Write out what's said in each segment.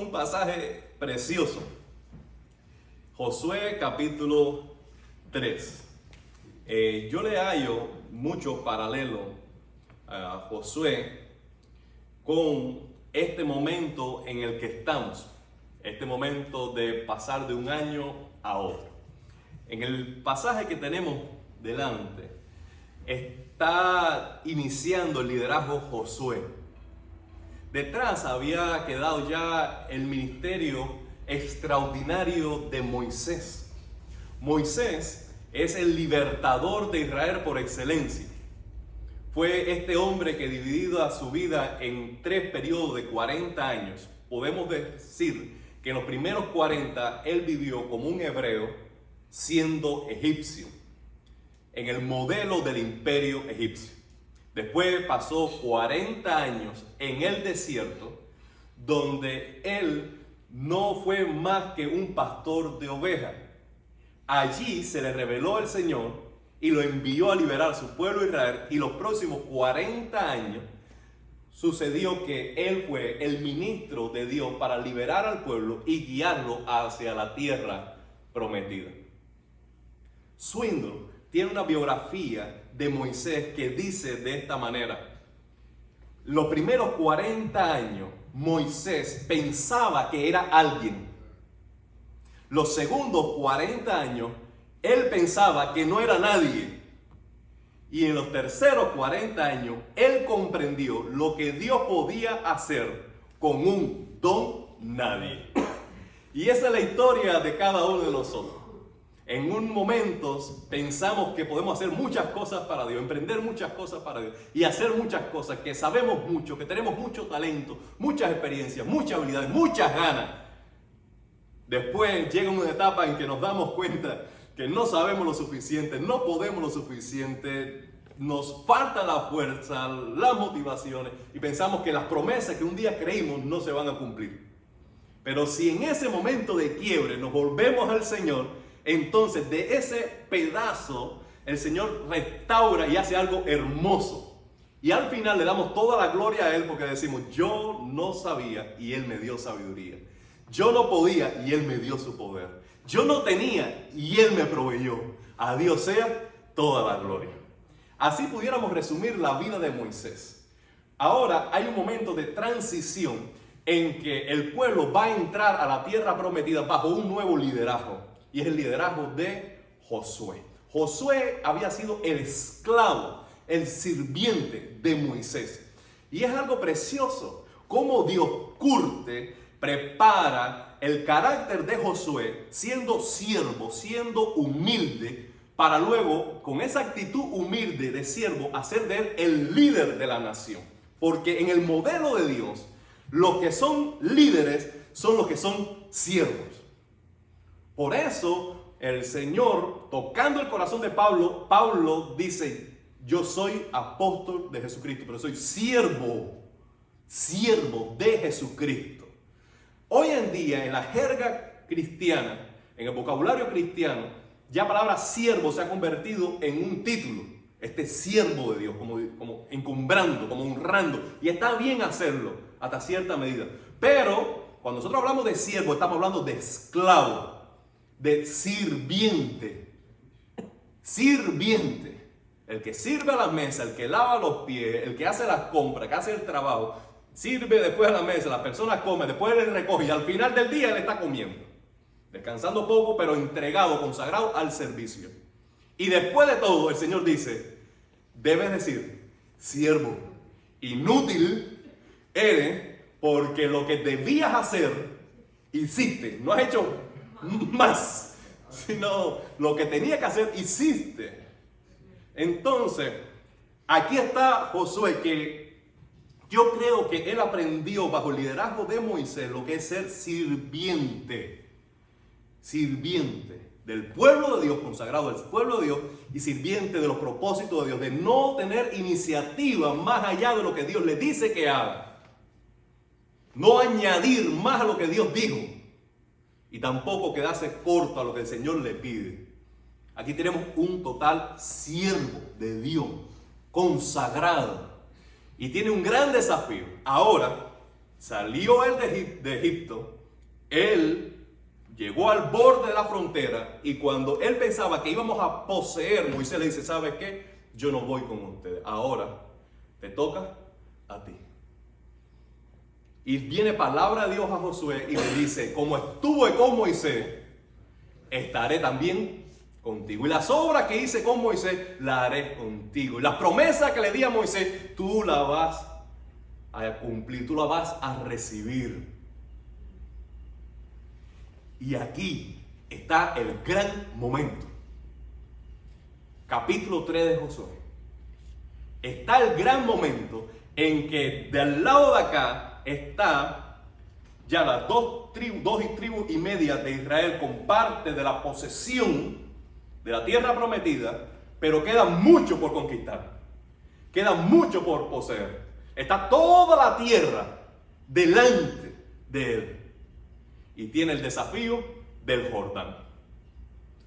un pasaje precioso. Josué capítulo 3. Yo le hallo mucho paralelo a Josué con este momento en el que estamos. Este momento de pasar de un año a otro. En el pasaje que tenemos delante, está iniciando el liderazgo Josué. Detrás había quedado ya el ministerio extraordinario de Moisés. Moisés es el libertador de Israel por excelencia. Fue este hombre que, dividido a su vida en 3 periodos de 40 años, podemos decir que en los primeros 40 él vivió como un hebreo siendo egipcio, en el modelo del imperio egipcio. Después pasó 40 años en el desierto, donde él no fue más que un pastor de ovejas. Allí se le reveló el Señor y lo envió a liberar a su pueblo Israel, y los próximos 40 años sucedió que él fue el ministro de Dios para liberar al pueblo y guiarlo hacia la tierra prometida. Swindoll tiene una biografía de Moisés que dice de esta manera: los primeros 40 años Moisés pensaba que era alguien. Los segundos 40 años él pensaba que no era nadie. Y en los terceros 40 años él comprendió lo que Dios podía hacer con un don nadie. Y esa es la historia de cada uno de nosotros. En un momento pensamos que podemos hacer muchas cosas para Dios, emprender muchas cosas para Dios y hacer muchas cosas, que sabemos mucho, que tenemos mucho talento, muchas experiencias, muchas habilidades, muchas ganas. Después llega una etapa en que nos damos cuenta que no sabemos lo suficiente, no podemos lo suficiente, nos falta la fuerza, las motivaciones, y pensamos que las promesas que un día creímos no se van a cumplir. Pero si en ese momento de quiebre nos volvemos al Señor, entonces de ese pedazo el Señor restaura y hace algo hermoso. Y al final le damos toda la gloria a Él, porque decimos: yo no sabía y Él me dio sabiduría. Yo no podía y Él me dio su poder. Yo no tenía y Él me proveyó. A Dios sea toda la gloria. Así pudiéramos resumir la vida de Moisés. Ahora hay un momento de transición en que el pueblo va a entrar a la tierra prometida bajo un nuevo liderazgo. Y es el liderazgo de Josué. Josué había sido el esclavo, el sirviente de Moisés. Y es algo precioso cómo Dios curte, prepara el carácter de Josué, siendo siervo, siendo humilde, para luego, con esa actitud humilde de siervo, hacer de él el líder de la nación. Porque en el modelo de Dios, los que son líderes son los que son siervos. Por eso el Señor, tocando el corazón de Pablo dice: yo soy apóstol de Jesucristo, pero soy siervo de Jesucristo. Hoy en día, en la jerga cristiana, en el vocabulario cristiano, ya la palabra siervo se ha convertido en un título. Este siervo de Dios, como encumbrando, como honrando. Y está bien hacerlo hasta cierta medida. Pero cuando nosotros hablamos de siervo, estamos hablando de esclavo, de sirviente. Sirviente. El que sirve a la mesa, el que lava los pies, el que hace las compras, que hace el trabajo, sirve después a la mesa, la persona come, después le recoge y al final del día él está comiendo. Descansando poco, pero entregado, consagrado al servicio. Y después de todo, el Señor dice: debes decir, siervo, inútil eres, porque lo que debías hacer, hiciste. No has hecho más, sino lo que tenía que hacer, hiciste. Entonces, aquí está Josué, que yo creo que él aprendió bajo el liderazgo de Moisés lo que es ser sirviente. Sirviente del pueblo de Dios, consagrado del pueblo de Dios, y sirviente de los propósitos de Dios, de no tener iniciativa más allá de lo que Dios le dice que haga. No añadir más a lo que Dios dijo, y tampoco quedarse corto a lo que el Señor le pide. Aquí tenemos un total siervo de Dios, consagrado, y tiene un gran desafío. Ahora, Salió él de Egipto, él llegó al borde de la frontera y cuando él pensaba que íbamos a poseer, Moisés le dice, ¿sabes qué? Yo no voy con ustedes, ahora te toca a ti. Y viene palabra de Dios a Josué y le dice, como estuve con Moisés, estaré también contigo. Y las obras que hice con Moisés, las haré contigo. Y las promesas que le di a Moisés, tú las vas a cumplir, tú las vas a recibir. Y aquí está el gran momento. Capítulo 3 de Josué. Está el gran momento en que del lado de acá está ya las dos tribus y media de Israel con parte de la posesión de la tierra prometida, pero queda mucho por conquistar. Queda mucho por poseer. Está toda la tierra delante de él. Y tiene el desafío del Jordán.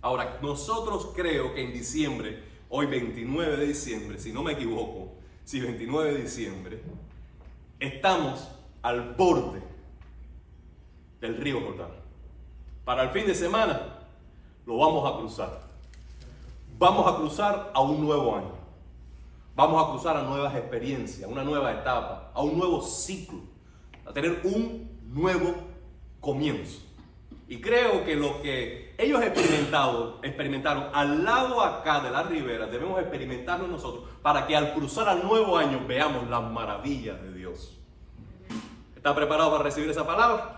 Ahora, nosotros creo que en diciembre, hoy 29 de diciembre, si no me equivoco, si 29 de diciembre, estamos al borde del río Jordán. Para el fin de semana lo vamos a cruzar. Vamos a cruzar a un nuevo año. Vamos a cruzar a nuevas experiencias, a una nueva etapa, a un nuevo ciclo, a tener un nuevo comienzo. Y creo que lo que ellos experimentaron al lado acá de la ribera, debemos experimentarlo nosotros para que al cruzar al nuevo año veamos las maravillas de Dios. ¿Está preparado para recibir esa palabra?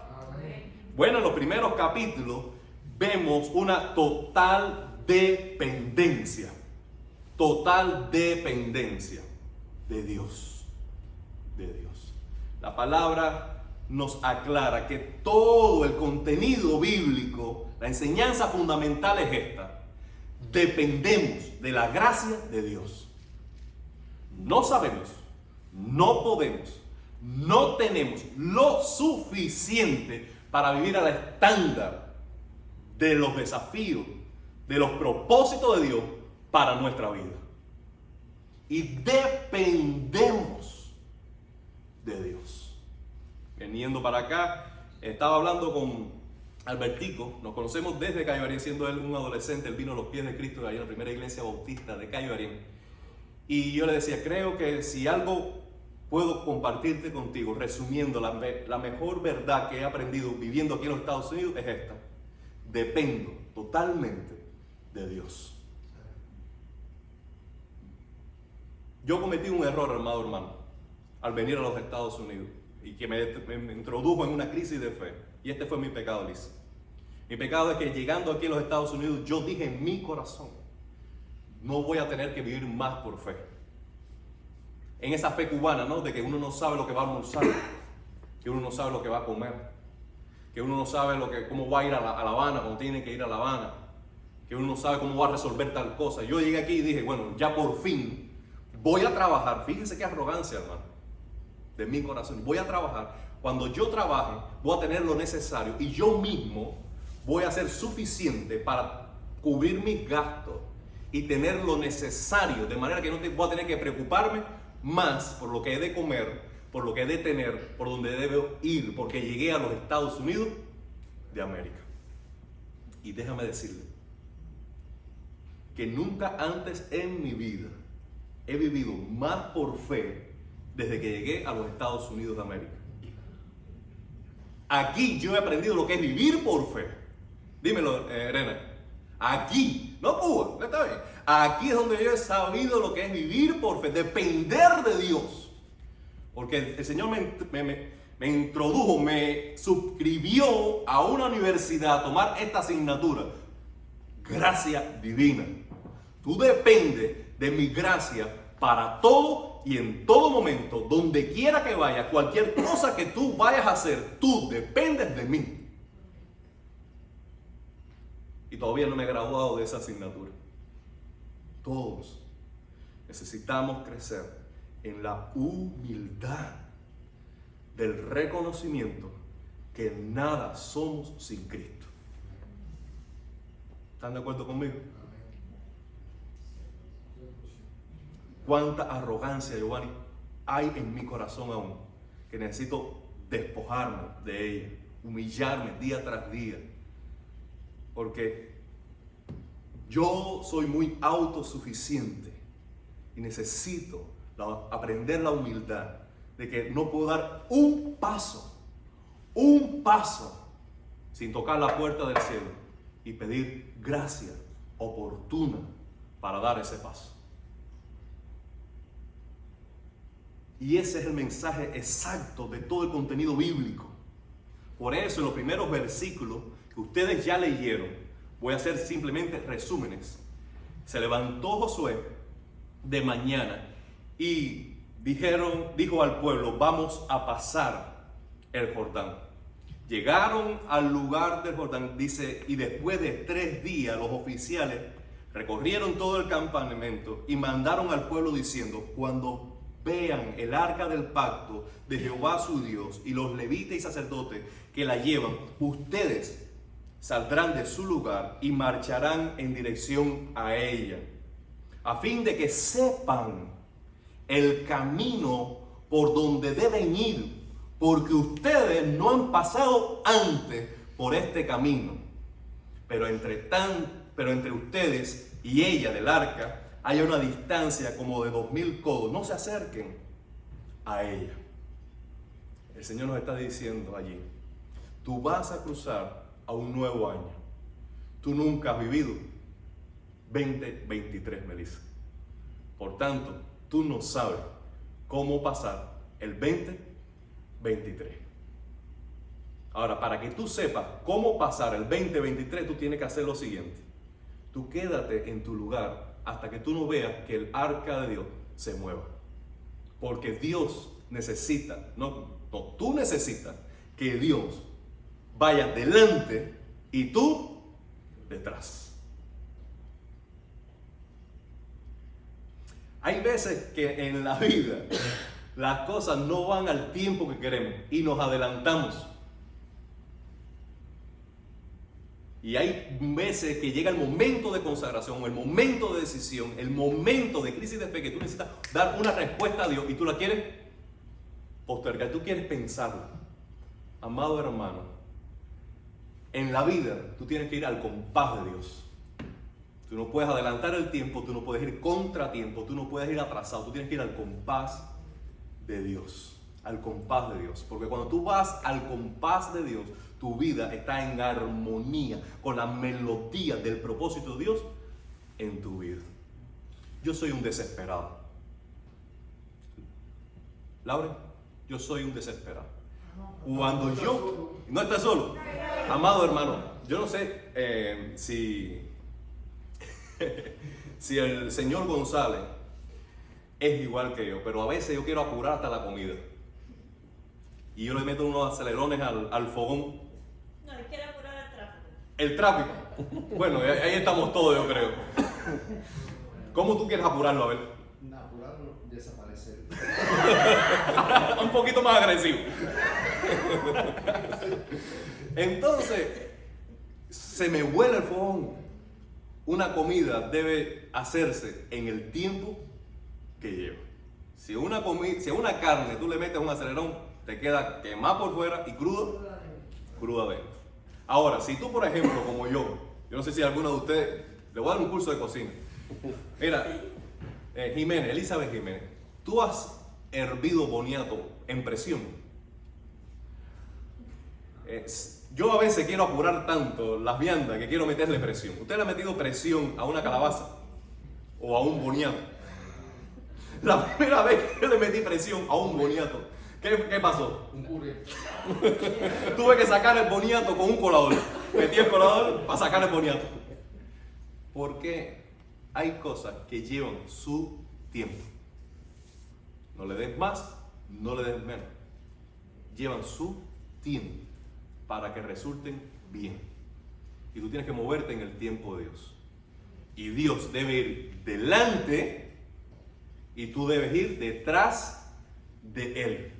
Bueno, en los primeros capítulos vemos una total dependencia de Dios. La palabra nos aclara que todo el contenido bíblico, la enseñanza fundamental es esta: dependemos de la gracia de Dios. No sabemos, no podemos, no tenemos lo suficiente para vivir al estándar de los desafíos, de los propósitos de Dios para nuestra vida. Y dependemos de Dios. Veniendo para acá, estaba hablando con Albertico, nos conocemos desde Cayo Arién, siendo él un adolescente, él vino a los pies de Cristo allá en la primera iglesia bautista de Cayo Arién. Y yo le decía, creo que si algo puedo compartirte contigo, resumiendo la mejor verdad que he aprendido viviendo aquí en los Estados Unidos es esta: dependo totalmente de Dios. Yo cometí un error, amado hermano, al venir a los Estados Unidos y que me introdujo en una crisis de fe. Y este fue mi pecado, Liz. Mi pecado es que llegando aquí a los Estados Unidos, yo dije en mi corazón, no voy a tener que vivir más por fe. En esa fe cubana, ¿no? De que uno no sabe lo que va a almorzar, que uno no sabe lo que va a comer, que uno no sabe cómo va a ir a La Habana cuando tiene que ir a La Habana, que uno no sabe cómo va a resolver tal cosa. Yo llegué aquí y dije, bueno, ya por fin voy a trabajar. Fíjense qué arrogancia, hermano, de mi corazón. Voy a trabajar. Cuando yo trabaje, voy a tener lo necesario y yo mismo voy a ser suficiente para cubrir mis gastos y tener lo necesario, de manera que no voy a tener que preocuparme más por lo que he de comer, por lo que he de tener, por donde debo ir, porque llegué a los Estados Unidos de América. Y déjame decirle que nunca antes en mi vida he vivido más por fe desde que llegué a los Estados Unidos de América. Aquí yo he aprendido lo que es vivir por fe. Dímelo, Elena. Aquí, no Cuba, está bien. Aquí es donde yo he sabido lo que es vivir por fe, depender de Dios. Porque el Señor me introdujo, me suscribió a una universidad a tomar esta asignatura. Gracia divina. Tú dependes de mi gracia para todo y en todo momento, donde quiera que vayas, cualquier cosa que tú vayas a hacer, tú dependes de mí. Y todavía no me he graduado de esa asignatura. Todos necesitamos crecer en la humildad del reconocimiento que nada somos sin Cristo. ¿Están de acuerdo conmigo? Cuánta arrogancia, Giovanni, hay en mi corazón aún, que necesito despojarme de ella, humillarme día tras día, porque yo soy muy autosuficiente y necesito aprender la humildad de que no puedo dar un paso sin tocar la puerta del cielo y pedir gracia oportuna para dar ese paso. Y ese es el mensaje exacto de todo el contenido bíblico. Por eso en los primeros versículos que ustedes ya leyeron, voy a hacer simplemente resúmenes. Se levantó Josué de mañana y dijo al pueblo: vamos a pasar el Jordán. Llegaron al lugar del Jordán, dice, y después de 3 días los oficiales recorrieron todo el campamento y mandaron al pueblo diciendo: cuando vean el arca del pacto de Jehová su Dios y los levitas y sacerdotes que la llevan, ustedes saldrán de su lugar y marcharán en dirección a ella, a fin de que sepan el camino por donde deben ir, porque ustedes no han pasado antes por este camino. Pero entre ustedes y ella del arca hay una distancia como de 2000 codos. No se acerquen a ella. El Señor nos está diciendo allí: tú vas a cruzar a un nuevo año. Tú nunca has vivido 2023, Melissa. Por tanto, tú no sabes cómo pasar el 2023. Ahora, para que tú sepas cómo pasar el 2023, tú tienes que hacer lo siguiente. Tú quédate en tu lugar hasta que tú no veas que el arca de Dios se mueva. Porque Dios necesita, tú necesitas que Dios vaya delante y tú detrás. Hay veces que en la vida las cosas no van al tiempo que queremos y nos adelantamos. Y hay veces que llega el momento de consagración, el momento de decisión, el momento de crisis de fe, que tú necesitas dar una respuesta a Dios y tú la quieres postergar, tú quieres pensarlo. Amado hermano, en la vida tú tienes que ir al compás de Dios. Tú no puedes adelantar el tiempo, tú no puedes ir contratiempo, tú no puedes ir atrasado, tú tienes que ir al compás de Dios. Al compás de Dios. Porque cuando tú vas al compás de Dios, tu vida está en armonía con la melodía del propósito de Dios en tu vida. Yo soy un desesperado. Laura, yo soy un desesperado. Cuando yo... No estás solo. Amado hermano, yo no sé si el señor González es igual que yo, pero a veces yo quiero apurar hasta la comida. Y yo le meto unos acelerones al fogón. No, él quiere apurar el tráfico. El tráfico. Bueno, ahí estamos todos, yo creo. ¿Cómo tú quieres apurarlo? A ver. Apurarlo, desaparecer. Un poquito más agresivo. Entonces, se me huele el fogón. Una comida debe hacerse en el tiempo que lleva. Si a una carne tú le metes un acelerón, te queda quemada por fuera y cruda adentro. Ahora, si tú, por ejemplo, como yo no sé si a alguno de ustedes, le voy a dar un curso de cocina. Mira, Elizabeth Jiménez, tú has hervido boniato en presión. Yo a veces quiero apurar tanto las viandas que quiero meterle presión. ¿Usted le ha metido presión a una calabaza o a un boniato? La primera vez que le metí presión a un boniato, ¿qué pasó? Un puré. Tuve que sacar el boniato con un colador. Metí el colador para sacar el boniato. Porque hay cosas que llevan su tiempo. No le des más, no le des menos. Llevan su tiempo para que resulten bien. Y tú tienes que moverte en el tiempo de Dios. Y Dios debe ir delante y tú debes ir detrás de Él.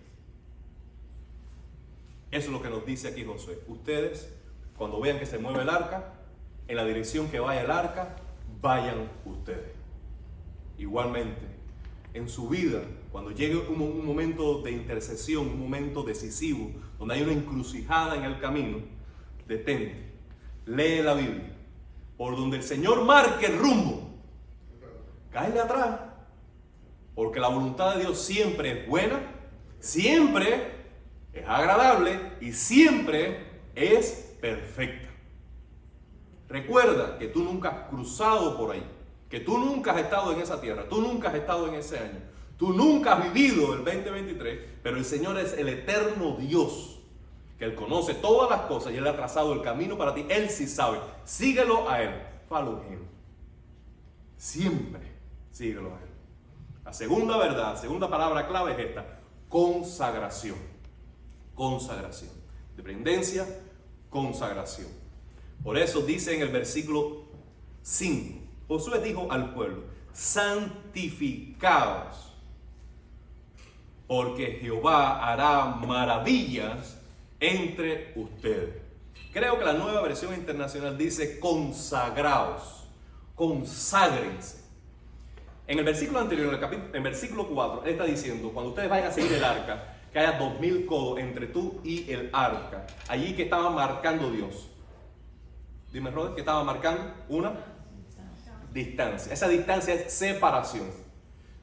Eso es lo que nos dice aquí Josué. Ustedes, cuando vean que se mueve el arca, en la dirección que vaya el arca, vayan ustedes. Igualmente, en su vida, cuando llegue un momento de intercesión, un momento decisivo, donde hay una encrucijada en el camino, detente, lee la Biblia, por donde el Señor marque el rumbo, cáele atrás, porque la voluntad de Dios siempre es buena, siempre es agradable y siempre es perfecta. Recuerda que tú nunca has cruzado por ahí, que tú nunca has estado en esa tierra, tú nunca has estado en ese año, tú nunca has vivido el 2023, pero el Señor es el eterno Dios, que Él conoce todas las cosas y Él ha trazado el camino para ti. Él sí sabe. Síguelo a Él. Follow Him. Siempre síguelo a Él. La segunda verdad, segunda palabra clave es esta: consagración. Consagración. Dependencia, consagración. Por eso dice en el versículo 5, Josué dijo al pueblo: santificaos, porque Jehová hará maravillas entre ustedes. Creo que la Nueva Versión Internacional dice: consagraos, conságrense. En el versículo anterior, en el versículo 4, él está diciendo: cuando ustedes vayan a seguir el arca, que haya 2000 codos entre tú y el arca. Allí que estaba marcando Dios. Dime, Robert, ¿qué estaba marcando? Una distancia. Esa distancia es separación.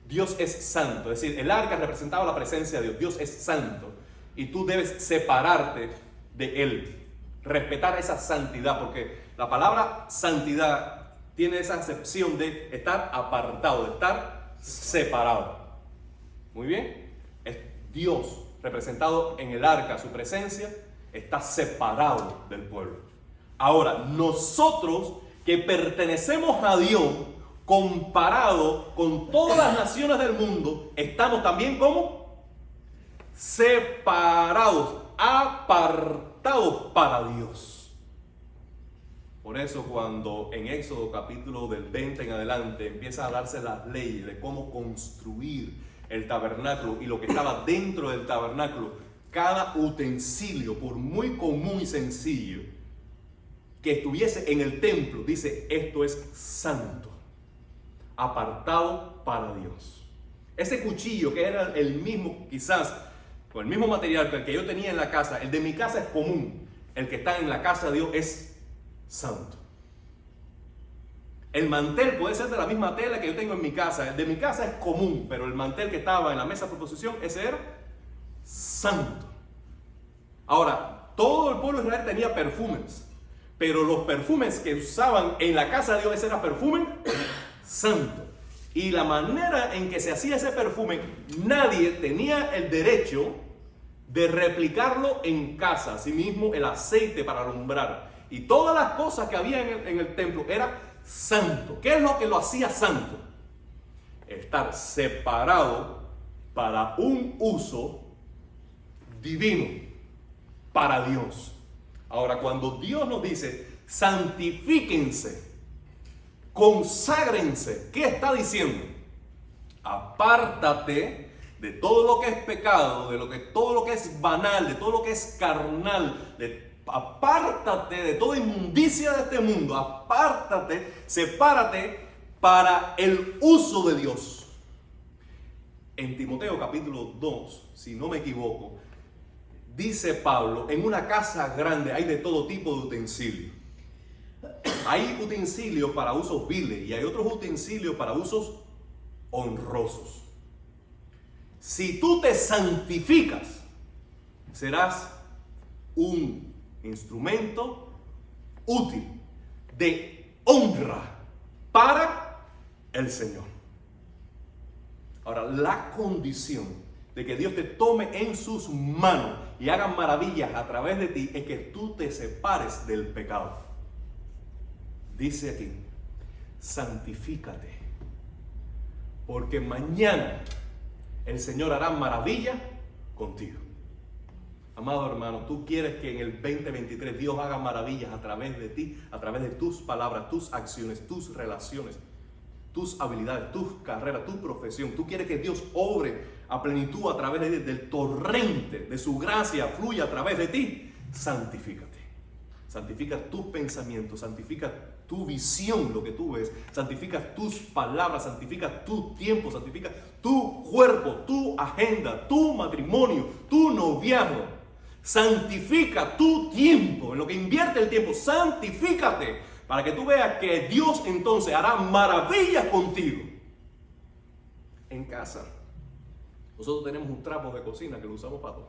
Dios es santo, es decir, el arca representaba la presencia de Dios. Dios es santo y tú debes separarte de Él, respetar esa santidad, porque la palabra santidad tiene esa acepción de estar apartado, de estar separado. Muy bien, es Dios representado en el arca, su presencia está separado del pueblo. Ahora, nosotros que pertenecemos a Dios, comparado con todas las naciones del mundo, estamos también como separados, apartados para Dios. Por eso cuando en Éxodo capítulo del 20 en adelante empieza a darse las leyes de cómo construir el tabernáculo y lo que estaba dentro del tabernáculo, cada utensilio, por muy común y sencillo que estuviese en el templo, dice: esto es santo, apartado para Dios. Ese cuchillo que era el mismo, quizás con el mismo material que el que yo tenía en la casa, el de mi casa es común, el que está en la casa de Dios es santo. El mantel puede ser de la misma tela que yo tengo en mi casa, el de mi casa es común, pero el mantel que estaba en la mesa de proposición, ese era santo. Ahora, todo el pueblo de Israel tenía perfumes, pero los perfumes que usaban en la casa de Dios, ese era perfume santo. Y la manera en que se hacía ese perfume, nadie tenía el derecho de replicarlo en casa. Asimismo, el aceite para alumbrar y todas las cosas que había en el templo era santo. ¿Qué es lo que lo hacía santo? Estar separado para un uso divino, para Dios. Ahora, cuando Dios nos dice: santifíquense, conságrense, ¿qué está diciendo? Apártate de todo lo que es pecado, todo lo que es banal, de todo lo que es carnal, apártate de toda inmundicia de este mundo, apártate, sepárate para el uso de Dios. En Timoteo capítulo 2, si no me equivoco, dice Pablo: en una casa grande hay de todo tipo de utensilios. Hay utensilios para usos viles y hay otros utensilios para usos honrosos. Si tú te santificas, serás un instrumento útil de honra para el Señor. Ahora, la condición de que Dios te tome en sus manos y haga maravillas a través de ti es que tú te separes del pecado. Dice aquí: santifícate, porque mañana el Señor hará maravillas contigo. Amado hermano, tú quieres que en el 2023 Dios haga maravillas a través de ti, a través de tus palabras, tus acciones, tus relaciones, tus habilidades, tus carreras, tu profesión. Tú quieres que Dios obre a plenitud a través del torrente de su gracia, fluya a través de ti. Santifícate. santifica tus pensamientos, santifica tu visión, lo que tú ves, santifica tus palabras, santifica tu tiempo, santifica tu cuerpo, tu agenda, tu matrimonio, tu noviazgo. Santifica tu tiempo, en lo que invierte el tiempo, santifícate, para que tú veas que Dios entonces hará maravillas contigo. En casa, nosotros tenemos un trapo de cocina que lo usamos para todo.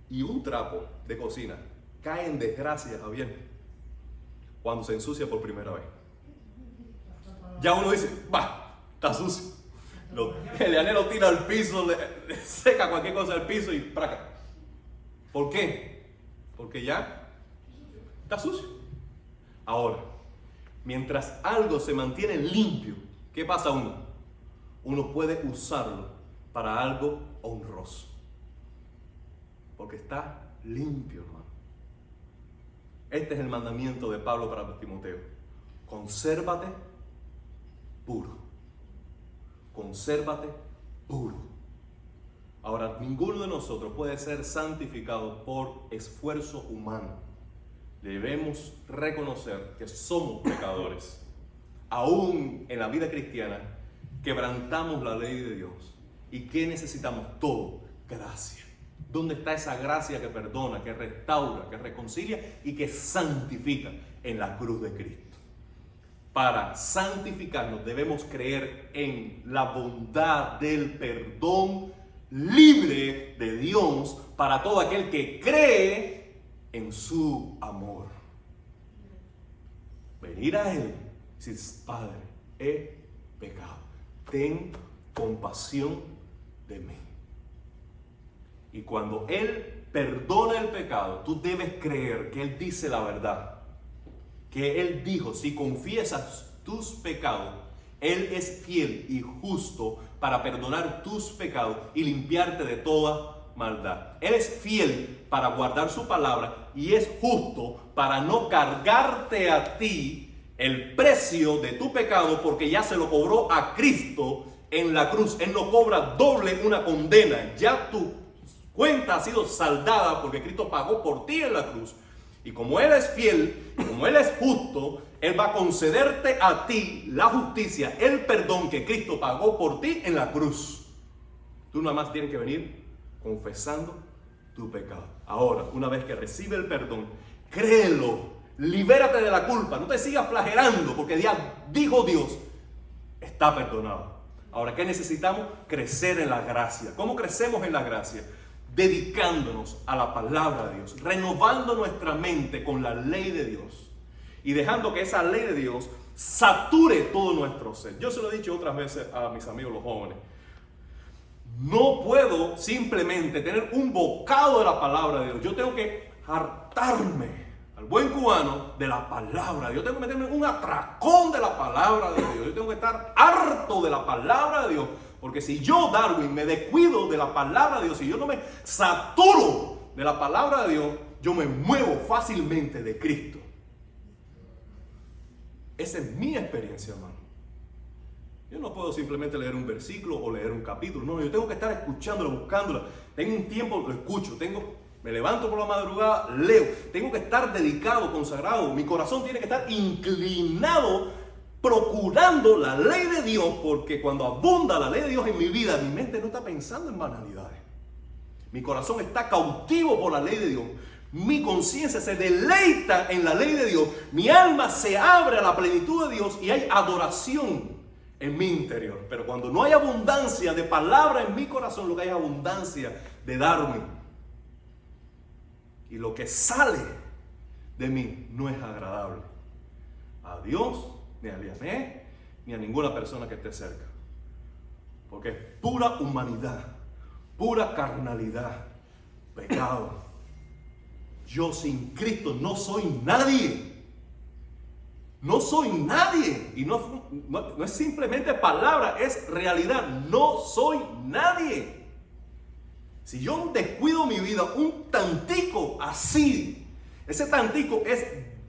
Y un trapo de cocina cae en desgracia, Javier, cuando se ensucia por primera vez. Ya uno dice, va, está sucio. El anhelo tira al piso, le seca cualquier cosa al piso y praca. ¿Por qué? Porque ya está sucio. Ahora, mientras algo se mantiene limpio, ¿qué pasa uno? Uno puede usarlo para algo honroso. Porque está limpio, hermano. Este es el mandamiento de Pablo para Timoteo. Consérvate puro. Consérvate puro. Ahora, ninguno de nosotros puede ser santificado por esfuerzo humano. Debemos reconocer que somos pecadores. Aún en la vida cristiana, quebrantamos la ley de Dios. ¿Y qué necesitamos? Todo, gracia. ¿Dónde está esa gracia que perdona, que restaura, que reconcilia y que santifica? En la cruz de Cristo. Para santificarnos debemos creer en la bondad del perdón libre de Dios para todo aquel que cree en su amor. Venir a Él y decir, Padre, he pecado, ten compasión de mí. Y cuando Él perdona el pecado, tú debes creer que Él dice la verdad. Que Él dijo, si confiesas tus pecados, Él es fiel y justo para perdonar tus pecados y limpiarte de toda maldad. Él es fiel para guardar su palabra y es justo para no cargarte a ti el precio de tu pecado, porque ya se lo cobró a Cristo en la cruz. Él no cobra doble una condena. Ya tu cuenta ha sido saldada porque Cristo pagó por ti en la cruz. Y como Él es fiel, como Él es justo, Él va a concederte a ti la justicia, el perdón que Cristo pagó por ti en la cruz. Tú nada más tienes que venir confesando tu pecado. Ahora, una vez que recibe el perdón, créelo, libérate de la culpa, no te sigas flagelando, porque ya dijo Dios, está perdonado. Ahora, ¿qué necesitamos? Crecer en la gracia. ¿Cómo crecemos en la gracia? Dedicándonos a la palabra de Dios, renovando nuestra mente con la ley de Dios y dejando que esa ley de Dios sature todo nuestro ser. Yo se lo he dicho otras veces a mis amigos los jóvenes. No puedo simplemente tener un bocado de la palabra de Dios. Yo tengo que hartarme, al buen cubano, de la palabra de Dios. Yo tengo que meterme un atracón de la palabra de Dios. Yo tengo que estar harto de la palabra de Dios. Porque si yo, Darwin, me descuido de la palabra de Dios, si yo no me saturo de la palabra de Dios, yo me muevo fácilmente de Cristo. Esa es mi experiencia, hermano. Yo no puedo simplemente leer un versículo o leer un capítulo. No, yo tengo que estar escuchándolo, buscándolo. Tengo un tiempo, lo escucho. Me levanto por la madrugada, leo. Tengo que estar dedicado, consagrado. Mi corazón tiene que estar inclinado procurando la ley de Dios, porque cuando abunda la ley de Dios en mi vida, mi mente no está pensando en banalidades. Mi corazón está cautivo por la ley de Dios. Mi conciencia se deleita en la ley de Dios. Mi alma se abre a la plenitud de Dios y hay adoración en mi interior. Pero cuando no hay abundancia de palabra en mi corazón, lo que hay es abundancia de Darwin. Y lo que sale de mí no es agradable a Dios, ni a Liané, ni a ninguna persona que esté cerca. Porque es pura humanidad, pura carnalidad, pecado. Yo sin Cristo no soy nadie. No soy nadie. Y no es simplemente palabra, es realidad. No soy nadie. Si yo descuido mi vida un tantico así, ese tantico es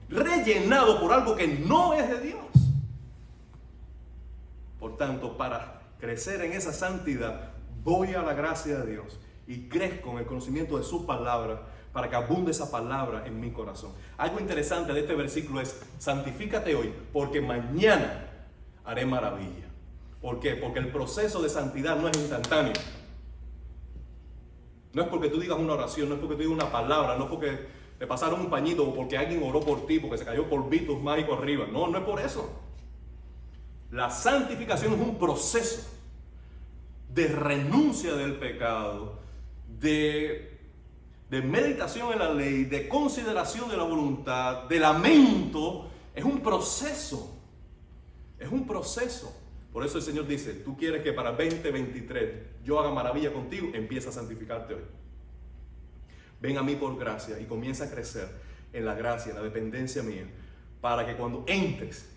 rellenado por algo que no es de Dios. Por tanto, para crecer en esa santidad, voy a la gracia de Dios y crezco en el conocimiento de su palabra, para que abunde esa palabra en mi corazón. Algo interesante de este versículo es: santifícate hoy, porque mañana haré maravilla. ¿Por qué? Porque el proceso de santidad no es instantáneo. No es porque tú digas una oración, no es porque tú digas una palabra, no es porque te pasaron un pañito o porque alguien oró por ti, porque se cayó polvitos mágicos arriba. No, no es por eso. La santificación es un proceso de renuncia del pecado, de meditación en la ley, de consideración de la voluntad, de lamento. Es un proceso. Es un proceso. Por eso el Señor dice: tú quieres que para 2023 yo haga maravilla contigo, empieza a santificarte hoy. Ven a mí por gracia y comienza a crecer en la gracia, en la dependencia mía, para que cuando entres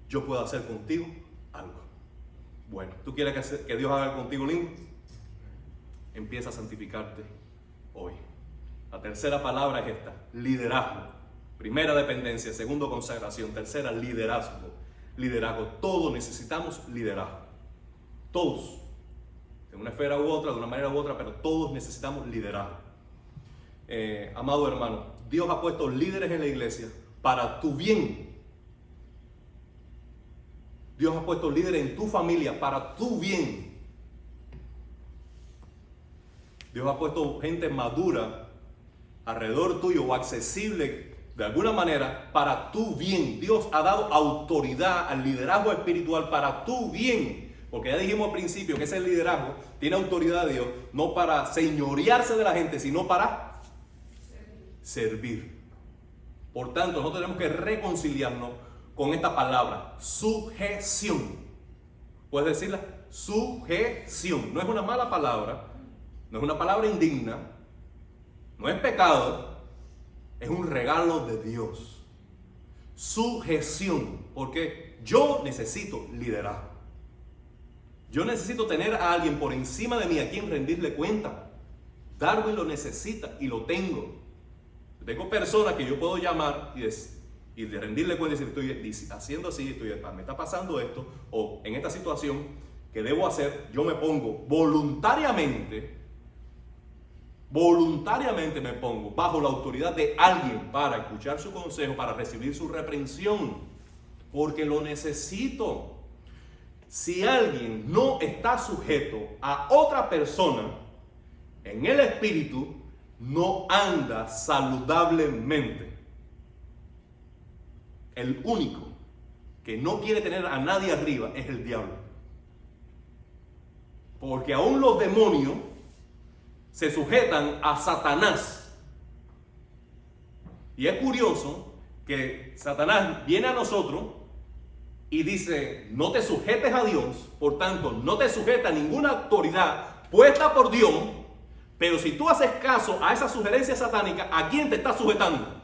yo pueda hacer contigo algo bueno. ¿Tú quieres que Dios haga contigo lindo? Empieza a santificarte hoy. La tercera palabra es esta: liderazgo. Primera, dependencia. Segundo, consagración. Tercera, liderazgo. Liderazgo. Todos necesitamos liderazgo. Todos. De una esfera u otra, de una manera u otra, pero todos necesitamos liderazgo. Amado hermano, Dios ha puesto líderes en la iglesia para tu bien. Dios ha puesto líderes en tu familia para tu bien. Dios ha puesto gente madura alrededor tuyo o accesible de alguna manera para tu bien. Dios ha dado autoridad al liderazgo espiritual para tu bien. Porque ya dijimos al principio que ese liderazgo tiene autoridad de Dios, no para señorearse de la gente, sino para servir. Por tanto, nosotros tenemos que reconciliarnos con esta palabra: sujeción. ¿Puedes decirla? Sujeción. No es una mala palabra, no es una palabra indigna, no es pecado, es un regalo de Dios. Sujeción, porque yo necesito liderazgo. Yo necesito tener a alguien por encima de mí a quien rendirle cuenta. Darwin lo necesita y lo tengo. Tengo personas que yo puedo llamar y de rendirle cuenta y decir: estoy haciendo así, me está pasando esto, o en esta situación que debo hacer. Yo me pongo voluntariamente me pongo bajo la autoridad de alguien para escuchar su consejo, para recibir su reprensión, porque lo necesito. Si alguien no está sujeto a otra persona en el espíritu, no anda saludablemente. El único que no quiere tener a nadie arriba es el diablo. Porque aún los demonios se sujetan a Satanás. Y es curioso que Satanás viene a nosotros y dice: no te sujetes a Dios, por tanto no te sujeta a ninguna autoridad puesta por Dios. Pero si tú haces caso a esa sugerencia satánica, ¿a quién te está sujetando?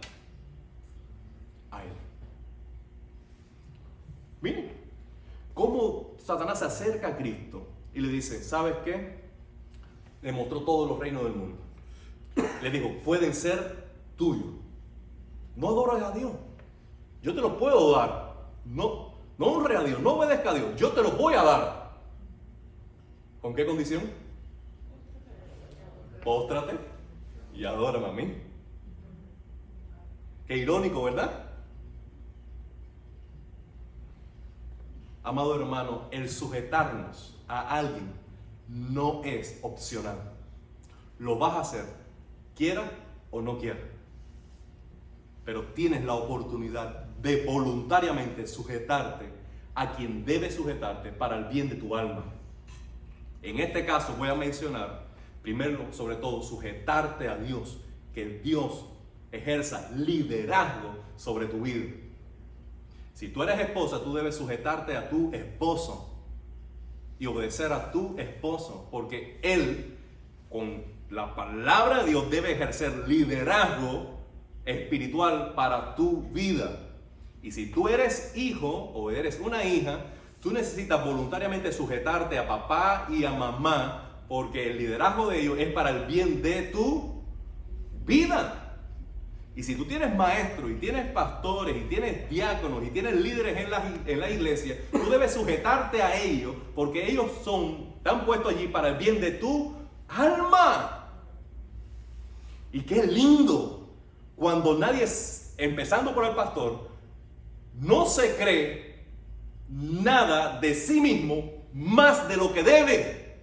A él. Miren cómo Satanás se acerca a Cristo y le dice: ¿sabes qué? Le mostró todos los reinos del mundo. Le dijo: pueden ser tuyos. No adores a Dios. Yo te los puedo dar. No honres a Dios, no obedezca a Dios. Yo te los voy a dar. ¿Con qué condición? Póstrate y adórame a mí. Qué irónico, ¿verdad? Amado hermano, el sujetarnos a alguien no es opcional. Lo vas a hacer, quiera o no quiera. Pero tienes la oportunidad de voluntariamente sujetarte a quien debe sujetarte para el bien de tu alma. En este caso voy a mencionar, primero, sobre todo, sujetarte a Dios, que Dios ejerza liderazgo sobre tu vida. Si tú eres esposa, tú debes sujetarte a tu esposo y obedecer a tu esposo, porque él, con la palabra de Dios, debe ejercer liderazgo espiritual para tu vida. Y si tú eres hijo o eres una hija, tú necesitas voluntariamente sujetarte a papá y a mamá, porque el liderazgo de ellos es para el bien de tu vida. Y si tú tienes maestros y tienes pastores y tienes diáconos y tienes líderes en la iglesia, tú debes sujetarte a ellos, porque ellos están puestos allí para el bien de tu alma. Y qué lindo cuando nadie, empezando por el pastor, no se cree nada de sí mismo más de lo que debe.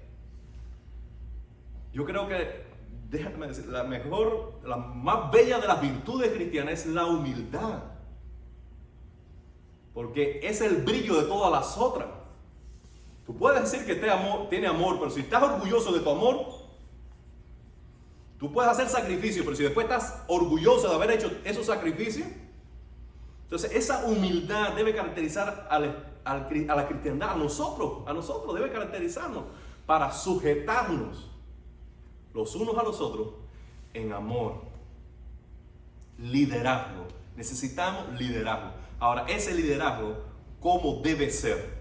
Yo creo que, déjame decir, la más bella de las virtudes cristianas es la humildad. Porque es el brillo de todas las otras. Tú puedes decir que tiene amor, pero si estás orgulloso de tu amor, tú puedes hacer sacrificio, pero si después estás orgulloso de haber hecho esos sacrificios, entonces esa humildad debe caracterizar a la cristiandad, a nosotros debe caracterizarnos para sujetarnos los unos a los otros en amor. Liderazgo. Necesitamos liderazgo. Ahora, ese liderazgo, ¿cómo debe ser?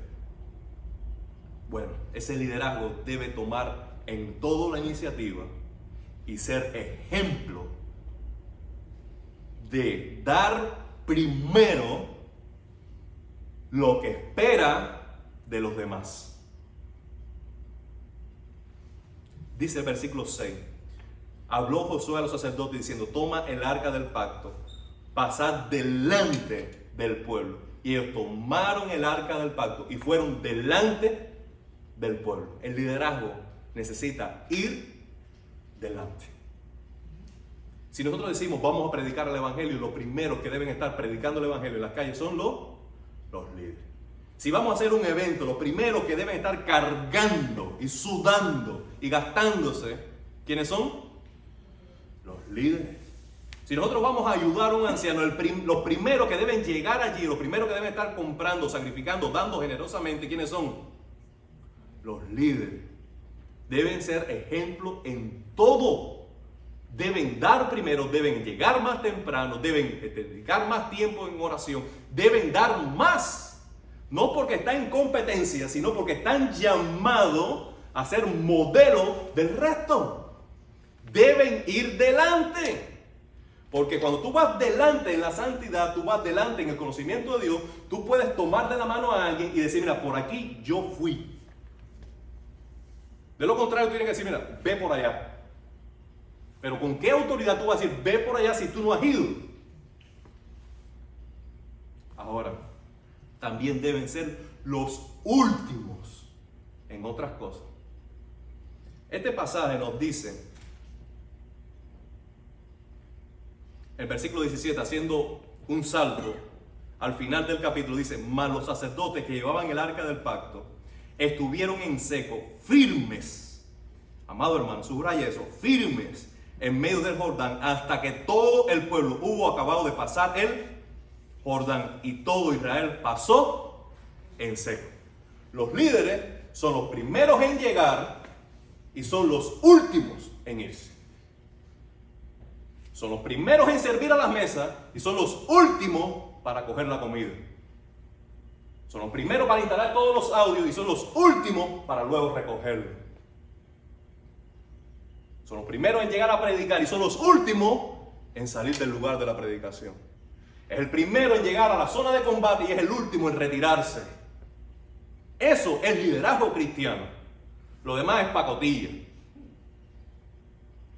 Bueno, ese liderazgo debe tomar en todo la iniciativa y ser ejemplo de dar primero lo que espera de los demás. Dice el versículo 6. Habló Josué a los sacerdotes diciendo: toma el arca del pacto, pasad delante del pueblo. Y ellos tomaron el arca del pacto y fueron delante del pueblo. El liderazgo necesita ir delante. Si nosotros decimos vamos a predicar el evangelio, los primeros que deben estar predicando el evangelio en las calles son los líderes. Si vamos a hacer un evento, los primeros que deben estar cargando y sudando y gastándose, ¿quiénes son? Los líderes. Si nosotros vamos a ayudar a un anciano, los primeros que deben llegar allí, los primeros que deben estar comprando, sacrificando, dando generosamente, ¿quiénes son? Los líderes. Deben ser ejemplo en todo. Deben dar primero, deben llegar más temprano, deben dedicar más tiempo en oración, deben dar más. No porque están en competencia, sino porque están llamados a ser modelo del resto. Deben ir delante. Porque cuando tú vas delante en la santidad, tú vas delante en el conocimiento de Dios, tú puedes tomar de la mano a alguien y decir: mira, por aquí yo fui. De lo contrario, tú tienes que decir: mira, ve por allá. Pero ¿con qué autoridad tú vas a decir ve por allá si tú no has ido? Ahora, también deben ser los últimos en otras cosas. Este pasaje nos dice, el versículo 17, haciendo un salto al final del capítulo, dice: mas los sacerdotes que llevaban el arca del pacto estuvieron en seco, firmes. Amado hermano, subraya eso, firmes en medio del Jordán, hasta que todo el pueblo hubo acabado de pasar el Jordán, y todo Israel pasó en seco. Los líderes son los primeros en llegar y son los últimos en irse. Son los primeros en servir a las mesas y son los últimos para coger la comida. Son los primeros para instalar todos los audios y son los últimos para luego recogerlo. Son los primeros en llegar a predicar y son los últimos en salir del lugar de la predicación. Es el primero en llegar a la zona de combate y es el último en retirarse. Eso es liderazgo cristiano. Lo demás es pacotilla.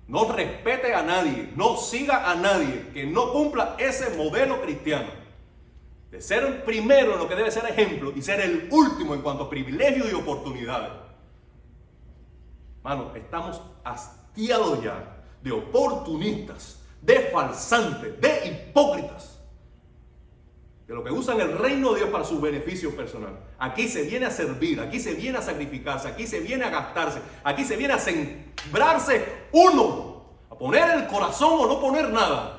No respete a nadie, no siga a nadie que no cumpla ese modelo cristiano. De ser el primero en lo que debe ser ejemplo y ser el último en cuanto a privilegios y oportunidades. Mano, estamos hastiados ya de oportunistas, de falsantes, de hipócritas, de lo que usan el reino de Dios para su beneficio personal. Aquí se viene a servir, aquí se viene a sacrificarse, aquí se viene a gastarse, aquí se viene a sembrarse uno, a poner el corazón o no poner nada.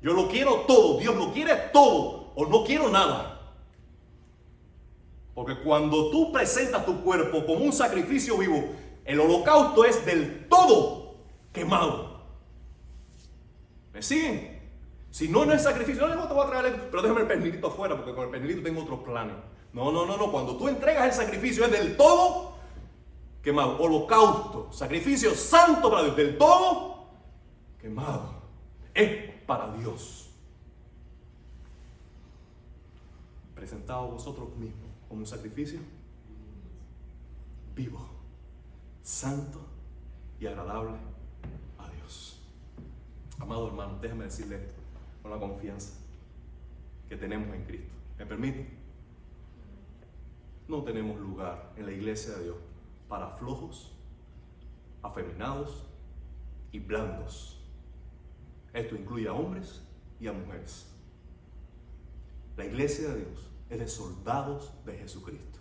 Yo lo quiero todo, Dios lo quiere todo, o no quiero nada. Porque cuando tú presentas tu cuerpo como un sacrificio vivo, el holocausto es del todo quemado. ¿Me siguen? Si no, no es sacrificio. No, te voy a traer, pero déjame el pernilito afuera, porque con el pernilito tengo otros planes. No. Cuando tú entregas el sacrificio es del todo quemado. Holocausto, sacrificio santo para Dios, del todo quemado. Es para Dios. Presentaos vosotros mismos como un sacrificio vivo, santo y agradable Amado hermano, déjame decirle esto con la confianza que tenemos en Cristo. ¿Me permite? No tenemos lugar en la iglesia de Dios para flojos, afeminados y blandos. Esto incluye a hombres y a mujeres. La iglesia de Dios es de soldados de Jesucristo,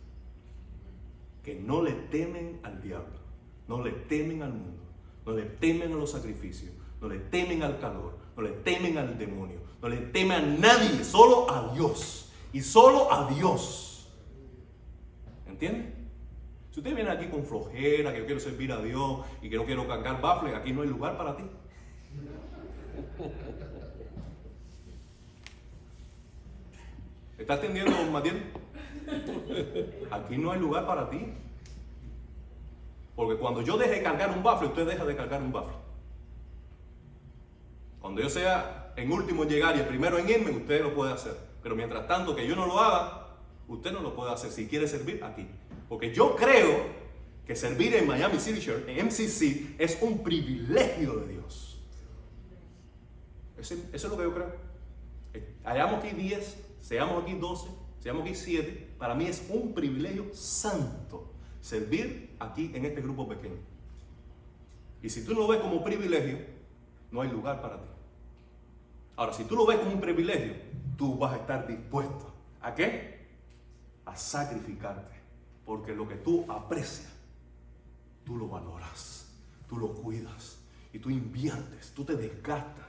que no le temen al diablo, no le temen al mundo, no le temen a los sacrificios, no le temen al calor, no le temen al demonio, no le temen a nadie, solo a Dios y solo a Dios. ¿Entiende? Si usted viene aquí con flojera, que yo quiero servir a Dios y que no quiero cargar bafle, aquí no hay lugar para ti. ¿Está entendiendo, Matiel? Aquí no hay lugar para ti. Porque cuando yo deje de cargar un bafle, usted deja de cargar un bafle. Cuando yo sea en último en llegar y el primero en irme, usted lo puede hacer. Pero mientras tanto que yo no lo haga, usted no lo puede hacer si quiere servir aquí. Porque yo creo que servir en Miami City Church, en MCC, es un privilegio de Dios. Eso es lo que yo creo. Hayamos aquí 10, seamos aquí 12, seamos aquí 7. Para mí es un privilegio santo servir aquí en este grupo pequeño. Y si tú lo ves como privilegio, no hay lugar para ti. Ahora, si tú lo ves como un privilegio, tú vas a estar dispuesto ¿a qué? A sacrificarte. Porque lo que tú aprecias, tú lo valoras, tú lo cuidas y tú inviertes, tú te desgastas.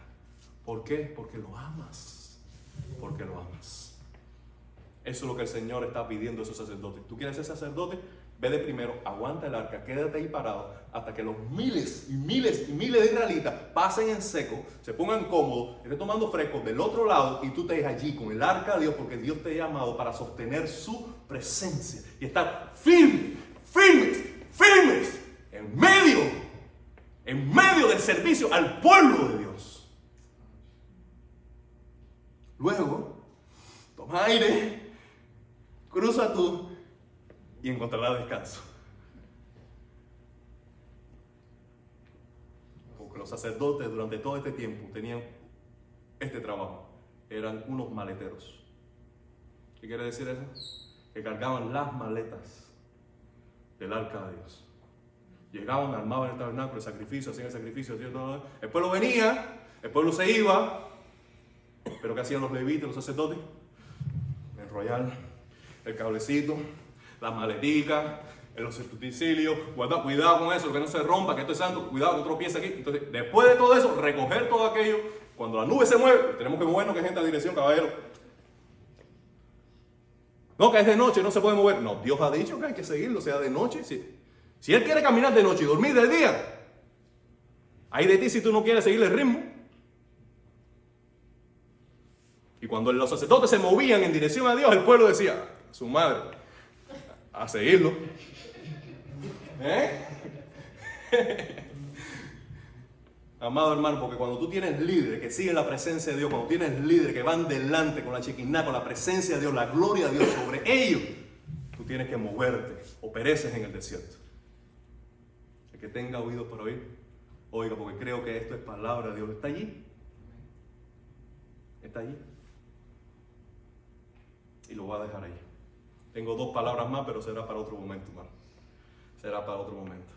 ¿Por qué? Porque lo amas. Porque lo amas. Eso es lo que el Señor está pidiendo a esos sacerdotes. ¿Tú quieres ser sacerdote? Ve de primero, aguanta el arca, quédate ahí parado hasta que los miles y miles y miles de israelitas pasen en seco, se pongan cómodos, estén tomando fresco del otro lado y tú te dejas allí con el arca de Dios porque Dios te ha llamado para sostener su presencia y estar firmes, firmes, firmes en medio del servicio al pueblo de Dios. Luego, toma aire, cruza tú y encontrarás descanso. Porque los sacerdotes durante todo este tiempo tenían este trabajo. Eran unos maleteros. ¿Qué quiere decir eso? Que cargaban las maletas del arca de Dios. Llegaban, armaban el tabernáculo, el sacrificio, hacían el sacrificio, el pueblo venía, el pueblo se iba, pero ¿qué hacían los levitas, los sacerdotes? Enrollar el cablecito, las maleticas, los utensilios, cuidado con eso, que no se rompa, que esto es santo, cuidado que tropieza aquí. Entonces, después de todo eso, recoger todo aquello, cuando la nube se mueve, tenemos que movernos, que gente a dirección, caballero. No, que es de noche, no se puede mover. No, Dios ha dicho que hay que seguirlo, sea de noche. Si Él quiere caminar de noche y dormir de día, hay de ti si tú no quieres seguir el ritmo. Y cuando los sacerdotes se movían en dirección a Dios, el pueblo decía, su madre, a seguirlo. Amado hermano, porque cuando tú tienes líderes que siguen la presencia de Dios, cuando tienes líderes que van delante con la chequiná, con la presencia de Dios, la gloria de Dios sobre ellos, tú tienes que moverte o pereces en el desierto. El que tenga oídos para oír, oiga, porque creo que esto es palabra de Dios. ¿Está allí? ¿Está allí? Y lo voy a dejar ahí. Tengo 2 palabras más, pero será para otro momento, hermano. Será para otro momento.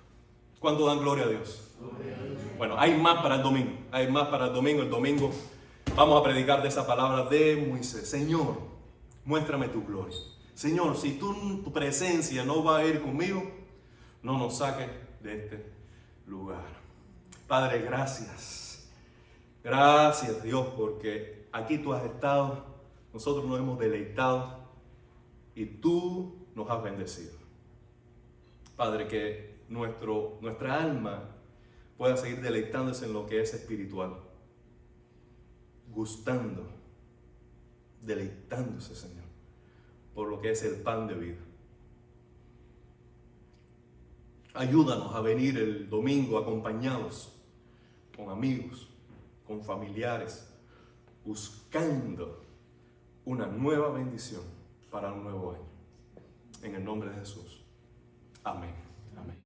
¿Cuánto dan gloria a Dios? Bueno, hay más para el domingo. Hay más para el domingo. El domingo vamos a predicar de esa palabra de Moisés. Señor, muéstrame tu gloria. Señor, si tu presencia no va a ir conmigo, no nos saques de este lugar. Padre, gracias. Gracias, Dios, porque aquí tú has estado. Nosotros nos hemos deleitado y tú nos has bendecido. Padre, que nuestra alma pueda seguir deleitándose en lo que es espiritual, gustando, deleitándose, Señor, por lo que es el pan de vida. Ayúdanos a venir el domingo acompañados con amigos, con familiares, buscando una nueva bendición para un nuevo año. En el nombre de Jesús. Amén.